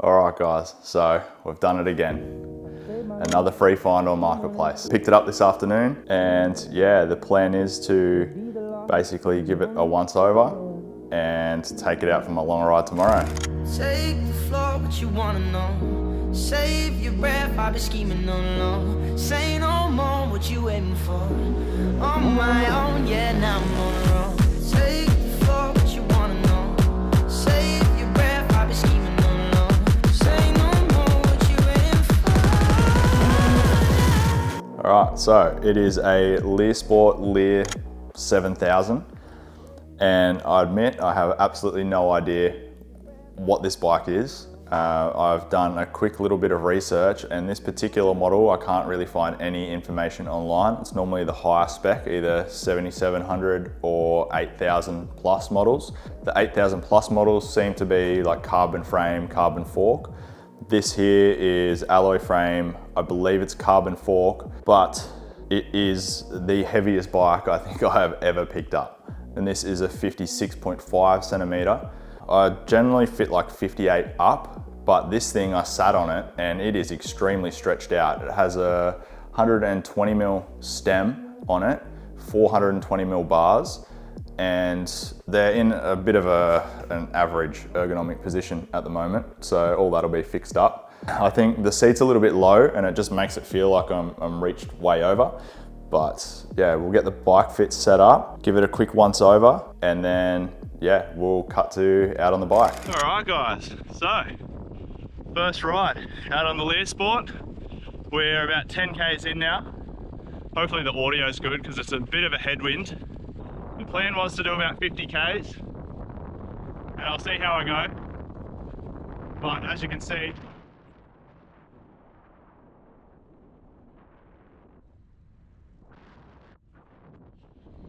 All right guys, so we've done it again. Another free find on Marketplace. Picked it up this afternoon and yeah, the plan is to basically give it a once over and take it out for my long ride tomorrow. Take the floor, what you wanna know. Save your breath, I've been scheming on low. Say no more, what you waiting for. On my own, yeah, now I'm on the road. Take the floor, what you wanna know. Save your breath, I've been scheming on low. Say no more, what you waiting for. Alright, so it is a Lear Sport Lear 7000 and I admit I have absolutely no idea what this bike is. I've done a quick little bit of research, and this particular model I can't really find any information online. It's normally the higher spec, either 7700 or 8000 plus models. The 8000 plus models seem to be like carbon frame, carbon fork. This here is alloy frame, I believe it's carbon fork, but it is the heaviest bike I think I have ever picked up. And this is a 56.5 centimeter. I generally fit like 58 up, but this thing, I sat on it and it is extremely stretched out. It has a 120 mil stem on it, 420 mil bars, and they're in a bit of an average ergonomic position at the moment. So all that'll be fixed up. I think the seat's a little bit low and it just makes it feel like I'm reached way over. But yeah, we'll get the bike fit set up, give it a quick once over, and then yeah, we'll cut to out on the bike. All right guys, so first ride out on the Lear Sport. We're about 10 Ks in now. Hopefully the audio's good because it's a bit of a headwind. The plan was to do about 50 Ks and I'll see how I go. But as you can see,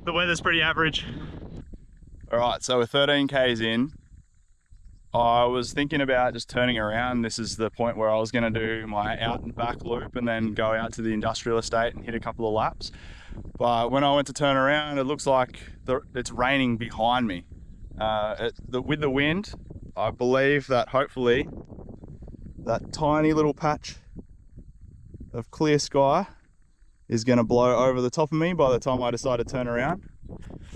the weather's pretty average. All right, so we're 13 Ks in. I was thinking about just turning around. This is the point where I was gonna do my out and back loop and then go out to the industrial estate and hit a couple of laps. But when I went to turn around, it looks like it's raining behind me. With the wind, I believe that hopefully that tiny little patch of clear sky is gonna blow over the top of me by the time I decide to turn around.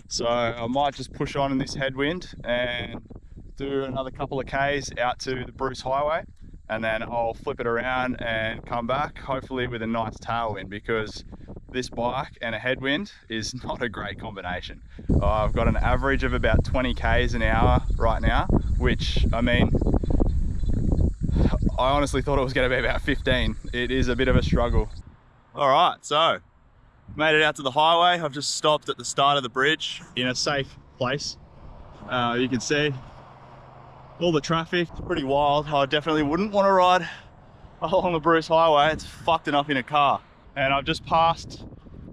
So I might just push on in this headwind and do another couple of Ks out to the Bruce Highway, and then I'll flip it around and come back, hopefully with a nice tailwind, because this bike and a headwind is not a great combination. I've got an average of about 20 Ks an hour right now, which, I mean, I honestly thought it was going to be about 15. It is a bit of a struggle. All right, so made it out to the highway. I've just stopped at the start of the bridge in a safe place. You can see all the traffic. It's pretty wild. I definitely wouldn't want to ride along the Bruce Highway. It's fucked enough in a car. And I've just passed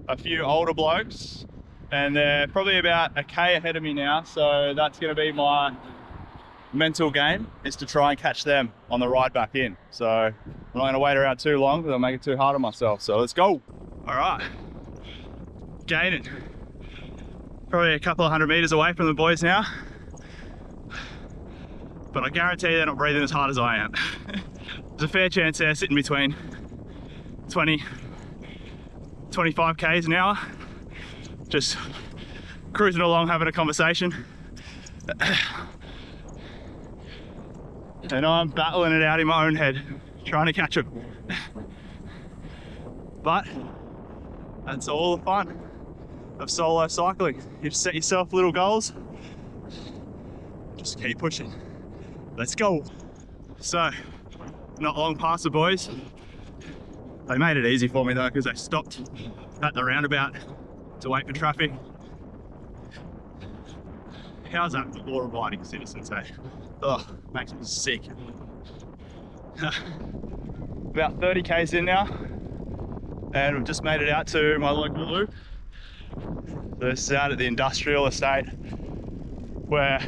a few older blokes and they're probably about a K ahead of me now. So that's going to be my mental game, is to try and catch them on the ride back in. So I'm not going to wait around too long because I'll make it too hard on myself. So let's go. All right. Gaining probably a couple of 100 meters away from the boys now, but I guarantee they're not breathing as hard as I am. There's a fair chance they're sitting between 20, 25 Ks an hour, just cruising along, having a conversation. And I'm battling it out in my own head, trying to catch them. But that's all the fun of solo cycling. You just set yourself little goals, just keep pushing. Let's go. So, not long past the boys. They made it easy for me though, because they stopped at the roundabout to wait for traffic. How's that for law-abiding citizens, eh? Ugh, makes me sick. About 30 Ks in now, and we've just made it out to my local loop. This is out at the industrial estate, where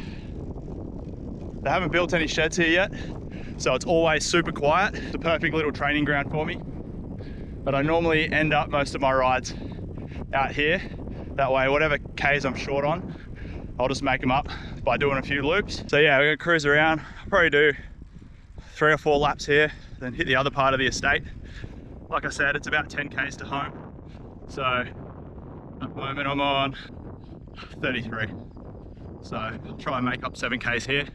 they haven't built any sheds here yet, so it's always super quiet. It's a perfect little training ground for me. But I normally end up most of my rides out here. That way, whatever Ks I'm short on, I'll just make them up by doing a few loops. So yeah, we're gonna cruise around. I'll probably do 3 or 4 laps here, then hit the other part of the estate. Like I said, it's about 10 k's to home. So at the moment I'm on 33. So I'll try and make up 7 k's here,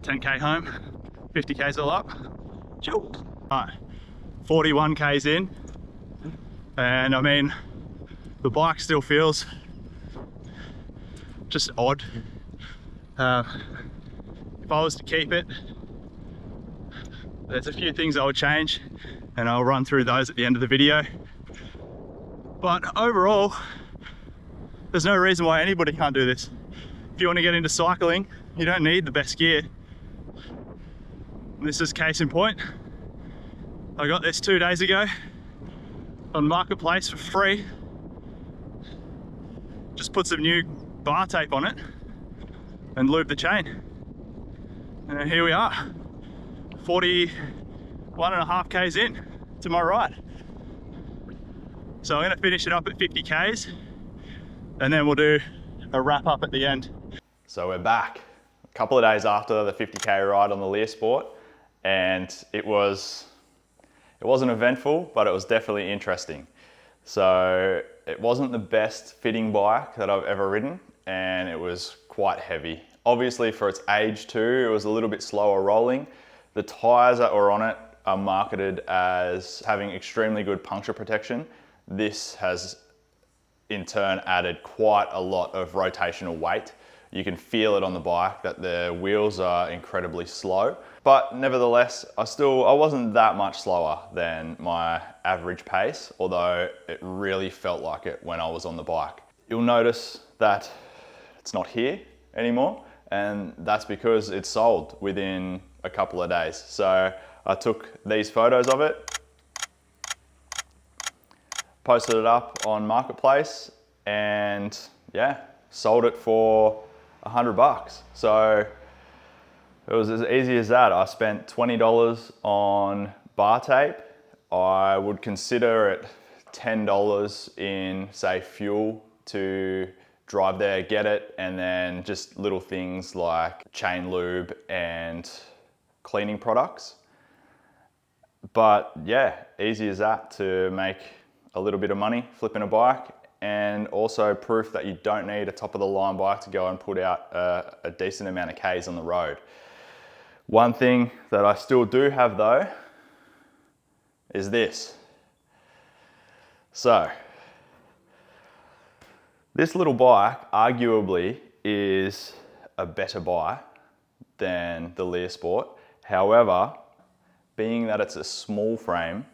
10 k home, 50 k's all up. Chill. All right, 41 k's in, and I mean, the bike still feels just odd. If I was to keep it, there's a few things I would change, and I'll run through those at the end of the video. But overall, there's no reason why anybody can't do this. If you want to get into cycling, you don't need the best gear. This is case in point. I got this 2 days ago on Marketplace for free. Just put some new bar tape on it and lube the chain. And here we are, 41.5 k's in to my ride. So I'm gonna finish it up at 50 k's and then we'll do a wrap up at the end. So we're back a couple of days after the 50k ride on the Lear Sport, and it wasn't eventful, but it was definitely interesting. So it wasn't the best fitting bike that I've ever ridden, and it was quite heavy. Obviously for its age too, it was a little bit slower rolling. The tires that were on it are marketed as having extremely good puncture protection. This has in turn added quite a lot of rotational weight. You can feel it on the bike that the wheels are incredibly slow, but nevertheless, I wasn't that much slower than my average pace, although it really felt like it when I was on the bike. You'll notice that it's not here anymore, and that's because it sold within a couple of days. So I took these photos of it, posted it up on Marketplace, and yeah, sold it for $100. So it was as easy as that. I spent $20 on bar tape. I would consider it $10 in, say, fuel to drive there, get it, and then just little things like chain lube and cleaning products. But yeah, easy as that to make a little bit of money flipping a bike, and also proof that you don't need a top of the line bike to go and put out a decent amount of Ks on the road. One thing that I still do have though is this. So this little bike arguably is a better buy than the Lear Sport. However, being that it's a small frame,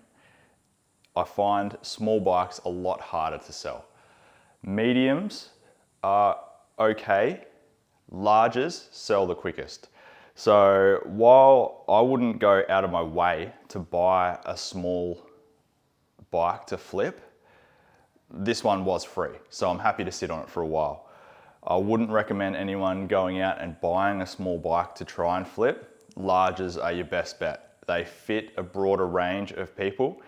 I find small bikes a lot harder to sell. Mediums are okay, larges sell the quickest. So while I wouldn't go out of my way to buy a small bike to flip, this one was free, so I'm happy to sit on it for a while. I wouldn't recommend anyone going out and buying a small bike to try and flip. Larges are your best bet. They fit a broader range of people,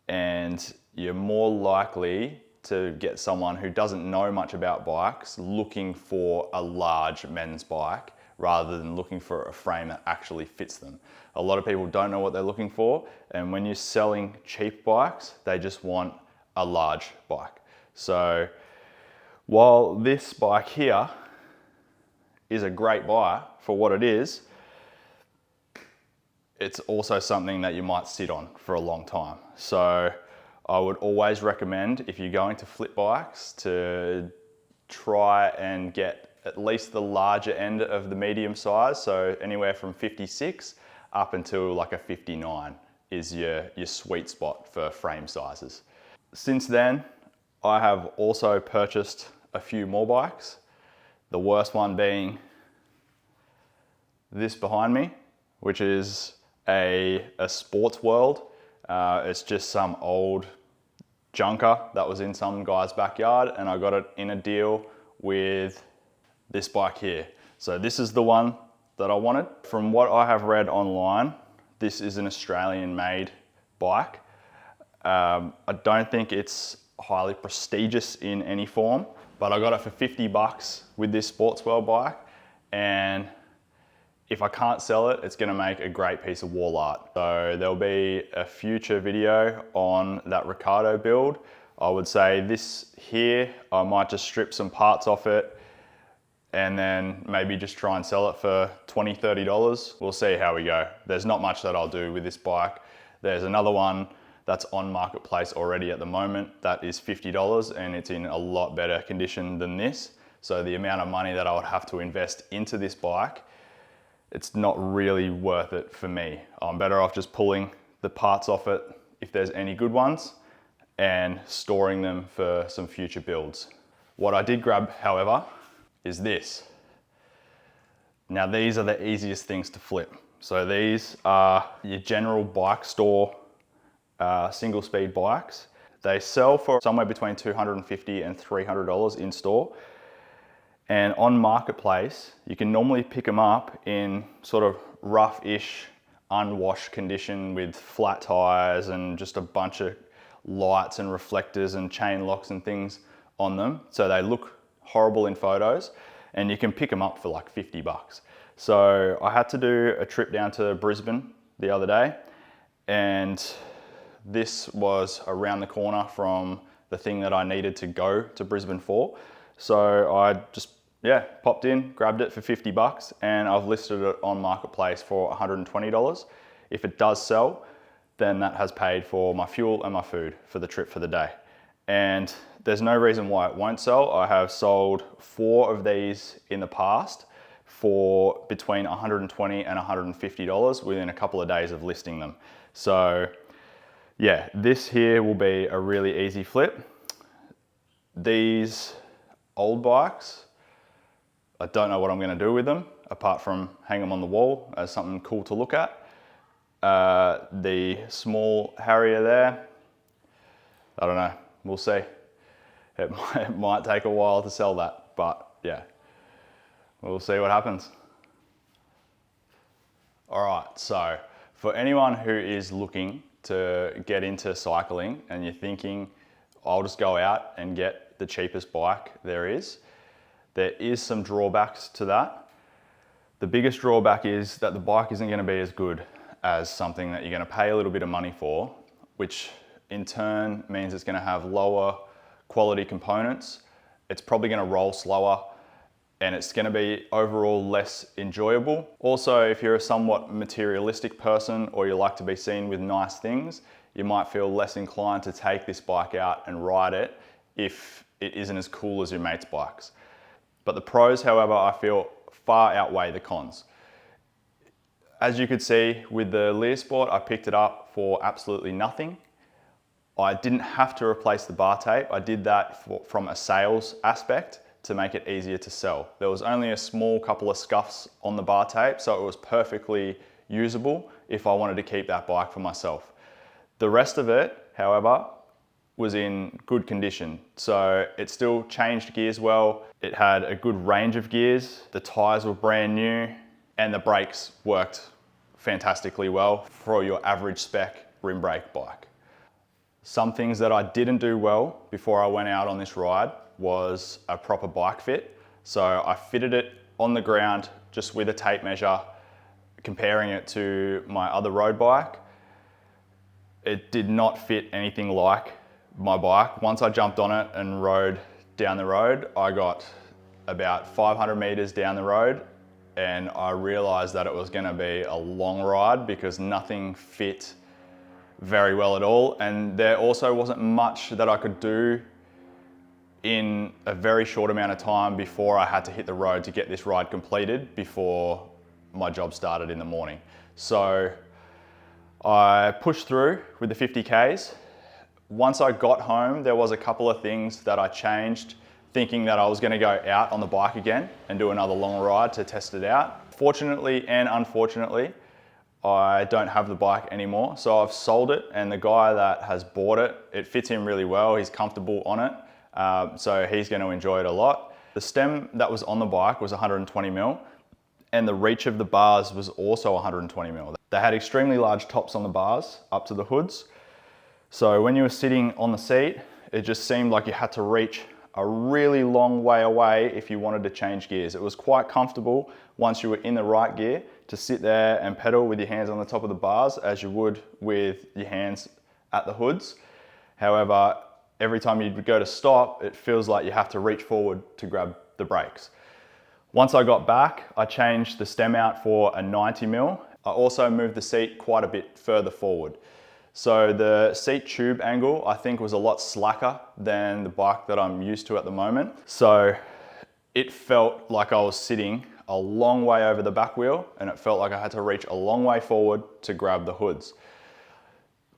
and you're more likely to get someone who doesn't know much about bikes looking for a large men's bike rather than looking for a frame that actually fits them. A lot of people don't know what they're looking for, and when you're selling cheap bikes, they just want a large bike. So while this bike here is a great buy for what it is, it's also something that you might sit on for a long time. So I would always recommend, if you're going to flip bikes, to try and get at least the larger end of the medium size. So anywhere from 56 up until like a 59 is your sweet spot for frame sizes. Since then, I have also purchased a few more bikes. The worst one being this behind me, which is a Sports World. It's just some old junker that was in some guy's backyard, and I got it in a deal with this bike here. So this is the one that I wanted. From what I have read online, this is an Australian made bike. I don't think it's highly prestigious in any form, but I got it for $50 with this Sports World bike, and if I can't sell it, it's gonna make a great piece of wall art. So there'll be a future video on that Ricardo build. I would say this here, I might just strip some parts off it and then maybe just try and sell it for $20, $30. We'll see how we go. There's not much that I'll do with this bike. There's another one that's on Marketplace already at the moment that is $50 and it's in a lot better condition than this. So the amount of money that I would have to invest into this bike, it's not really worth it for me. I'm better off just pulling the parts off it if there's any good ones and storing them for some future builds. What I did grab, however, is this. Now these are the easiest things to flip. So these are your general bike store single speed bikes. They sell for somewhere between $250 and $300 in store. And on Marketplace, you can normally pick them up in sort of rough-ish, unwashed condition with flat tires and just a bunch of lights and reflectors and chain locks and things on them. So they look horrible in photos and you can pick them up for like 50 bucks. So I had to do a trip down to Brisbane the other day and this was around the corner from the thing that I needed to go to Brisbane for. So I just, popped in, grabbed it for 50 bucks and I've listed it on Marketplace for $120. If it does sell, then that has paid for my fuel and my food for the trip for the day. And there's no reason why it won't sell. I have sold 4 of these in the past for between $120 and $150 within a couple of days of listing them. So yeah, this here will be a really easy flip. These old bikes, I don't know what I'm gonna do with them apart from hang them on the wall as something cool to look at. The small Harrier there, I don't know, we'll see. It might take a while to sell that, but yeah, we'll see what happens. All right, so for anyone who is looking to get into cycling and you're thinking, I'll just go out and get the cheapest bike there is some drawbacks to that. The biggest drawback is that the bike isn't going to be as good as something that you're going to pay a little bit of money for, which in turn means it's going to have lower quality components. It's probably going to roll slower and it's going to be overall less enjoyable. Also, if you're a somewhat materialistic person or you like to be seen with nice things, you might feel less inclined to take this bike out and ride it if it isn't as cool as your mate's bikes. But the pros, however, I feel far outweigh the cons. As you could see with the Lear Sport, I picked it up for absolutely nothing. I didn't have to replace the bar tape. I did that from a sales aspect to make it easier to sell. There was only a small couple of scuffs on the bar tape, so it was perfectly usable if I wanted to keep that bike for myself. The rest of it, however, was in good condition. So it still changed gears well. It had a good range of gears. The tires were brand new and the brakes worked fantastically well for your average spec rim brake bike. Some things that I didn't do well before I went out on this ride was a proper bike fit. So I fitted it on the ground just with a tape measure, comparing it to my other road bike. It did not fit anything like my bike. Once I jumped on it and rode down the road, I got about 500 meters down the road and I realized that it was gonna be a long ride because nothing fit very well at all. And there also wasn't much that I could do in a very short amount of time before I had to hit the road to get this ride completed before my job started in the morning. So I pushed through with the 50 Ks. Once I got home, there was a couple of things that I changed, thinking that I was gonna go out on the bike again and do another long ride to test it out. Fortunately and unfortunately, I don't have the bike anymore. So I've sold it and the guy that has bought it, it fits him really well. He's comfortable on it. So he's gonna enjoy it a lot. The stem that was on the bike was 120 mil and the reach of the bars was also 120 mil. They had extremely large tops on the bars up to the hoods. So when you were sitting on the seat, it just seemed like you had to reach a really long way away if you wanted to change gears. It was quite comfortable once you were in the right gear to sit there and pedal with your hands on the top of the bars as you would with your hands at the hoods. However, every time you go to stop, it feels like you have to reach forward to grab the brakes. Once I got back, I changed the stem out for a 90mm. I also moved the seat quite a bit further forward. So the seat tube angle, I think, was a lot slacker than the bike that I'm used to at the moment. So it felt like I was sitting a long way over the back wheel, and it felt like I had to reach a long way forward to grab the hoods.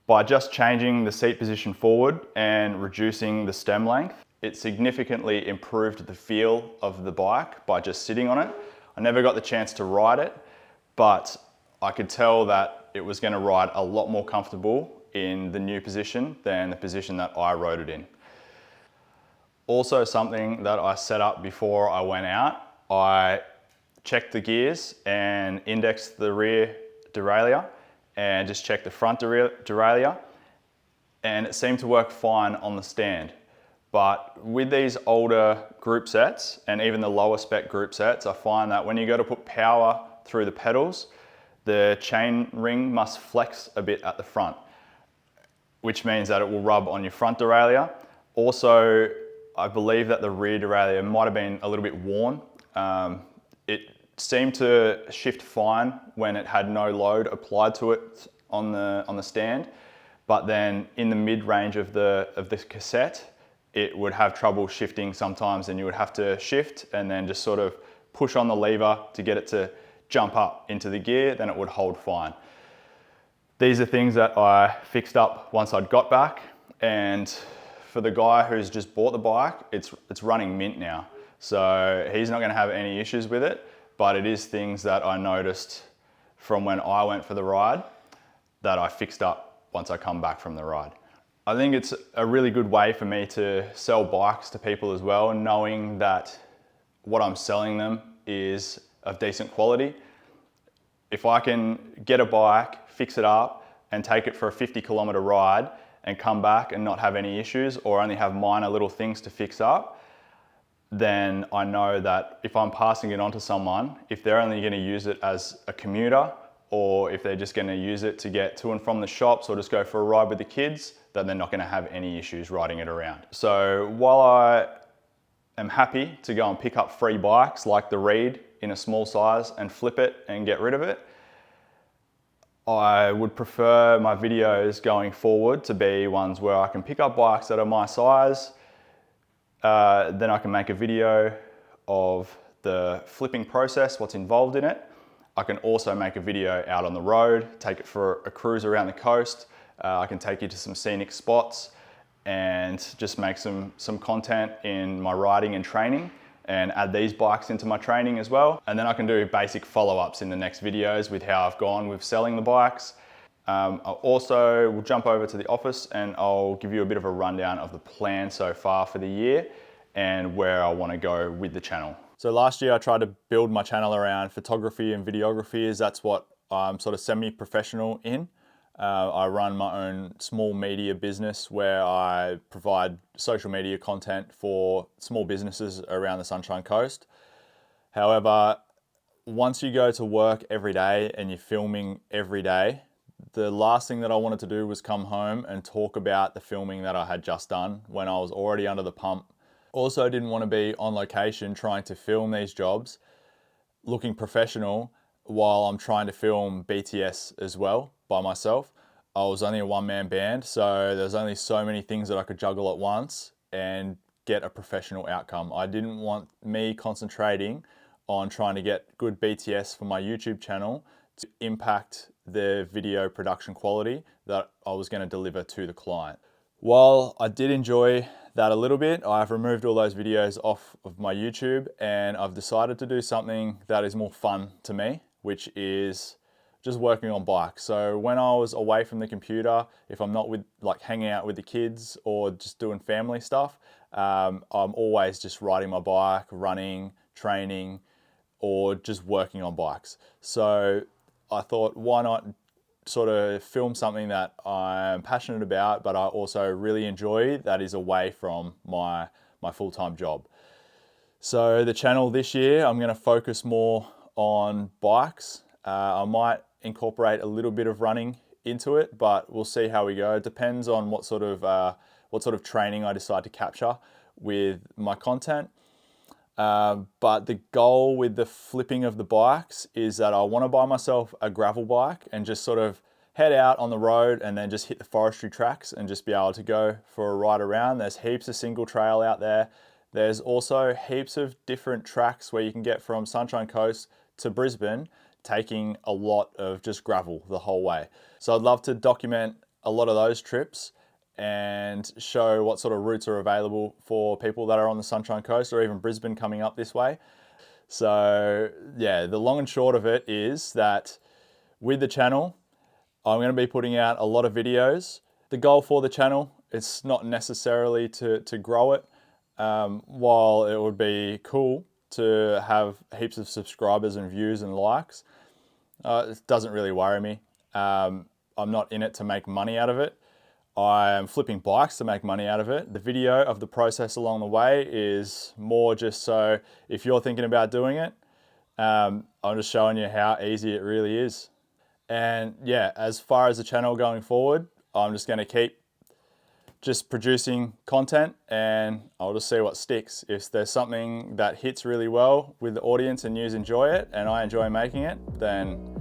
By just changing the seat position forward and reducing the stem length, it significantly improved the feel of the bike by just sitting on it. I never got the chance to ride it, but I could tell that it was going to ride a lot more comfortable in the new position than the position that I rode it in. Also, something that I set up before I went out, I checked the gears and indexed the rear derailleur and just checked the front derailleur, and it seemed to work fine on the stand. But with these older group sets and even the lower spec group sets, I find that when you go to put power through the pedals, the chain ring must flex a bit at the front, which means that it will rub on your front derailleur. Also, I believe that the rear derailleur might have been a little bit worn. It seemed to shift fine when it had no load applied to it on the stand, but then in the mid-range of the cassette, it would have trouble shifting sometimes, and you would have to shift and then just sort of push on the lever to get it to jump up into the gear, then it would hold fine. These are things that I fixed up once I'd got back, and for the guy who's just bought the bike, it's running mint now. So he's not gonna have any issues with it, but it is things that I noticed from when I went for the ride that I fixed up once I come back from the ride. I think it's a really good way for me to sell bikes to people as well, knowing that what I'm selling them is of decent quality. If I can get a bike, fix it up, and take it for a 50-kilometer ride and come back and not have any issues or only have minor little things to fix up, then I know that if I'm passing it on to someone, if they're only going to use it as a commuter, or if they're just going to use it to get to and from the shops or just go for a ride with the kids, then they're not going to have any issues riding it around. So while I am happy to go and pick up free bikes like the Reed in a small size and flip it and get rid of it, I would prefer my videos going forward to be ones where I can pick up bikes that are my size. Then I can make a video of the flipping process, what's involved in it. I can also make a video out on the road, take it for a cruise around the coast. I can take you to some scenic spots and just make some content in my riding and training, and add these bikes into my training as well. And then I can do basic follow-ups in the next videos with how I've gone with selling the bikes. I also will jump over to the office and I'll give you a bit of a rundown of the plan so far for the year and where I want to go with the channel. So last year I tried to build my channel around photography and videography, as that's what I'm sort of semi-professional in. I run my own small media business where I provide social media content for small businesses around the Sunshine Coast. However, once you go to work every day and you're filming every day, the last thing that I wanted to do was come home and talk about the filming that I had just done when I was already under the pump. Also didn't want to be on location trying to film these jobs, looking professional while I'm trying to film BTS as well by myself. I was only a one-man band, so there's only so many things that I could juggle at once and get a professional outcome. I didn't want me concentrating on trying to get good BTS for my YouTube channel to impact the video production quality that I was going to deliver to the client. While I did enjoy that a little bit, I've removed all those videos off of my YouTube and I've decided to do something that is more fun to me, which is just working on bikes. So when I was away from the computer, if I'm not with hanging out with the kids or just doing family stuff, I'm always just riding my bike, running, training, or just working on bikes. So I thought, why not sort of film something that I'm passionate about, but I also really enjoy, that is away from my full-time job. So the channel this year, I'm going to focus more on bikes. I might incorporate a little bit of running into it, but we'll see how we go. It depends on what sort of training I decide to capture with my content. But the goal with the flipping of the bikes is that I want to buy myself a gravel bike and just sort of head out on the road and then just hit the forestry tracks and just be able to go for a ride around. There's heaps of single trail out there. There's also heaps of different tracks where you can get from Sunshine Coast to Brisbane, taking a lot of just gravel the whole way. So I'd love to document a lot of those trips and show what sort of routes are available for people that are on the Sunshine Coast or even Brisbane coming up this way. So yeah, the long and short of it is that with the channel, I'm going to be putting out a lot of videos. The goal for the channel, it's not necessarily to grow it. While it would be cool to have heaps of subscribers and views and likes, it doesn't really worry me. I'm not in it to make money out of it. I am flipping bikes to make money out of it. The video of the process along the way is more just so if you're thinking about doing it, I'm just showing you how easy it really is. And yeah, as far as the channel going forward, I'm just going to keep just producing content and I'll just see what sticks. If there's something that hits really well with the audience and you enjoy it and I enjoy making it, then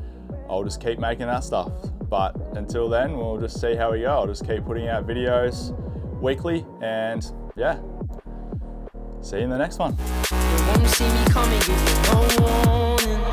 I'll just keep making that stuff. But until then, we'll just see how we go. I'll just keep putting out videos weekly and yeah, see you in the next one. You wanna see me coming, give you no warning.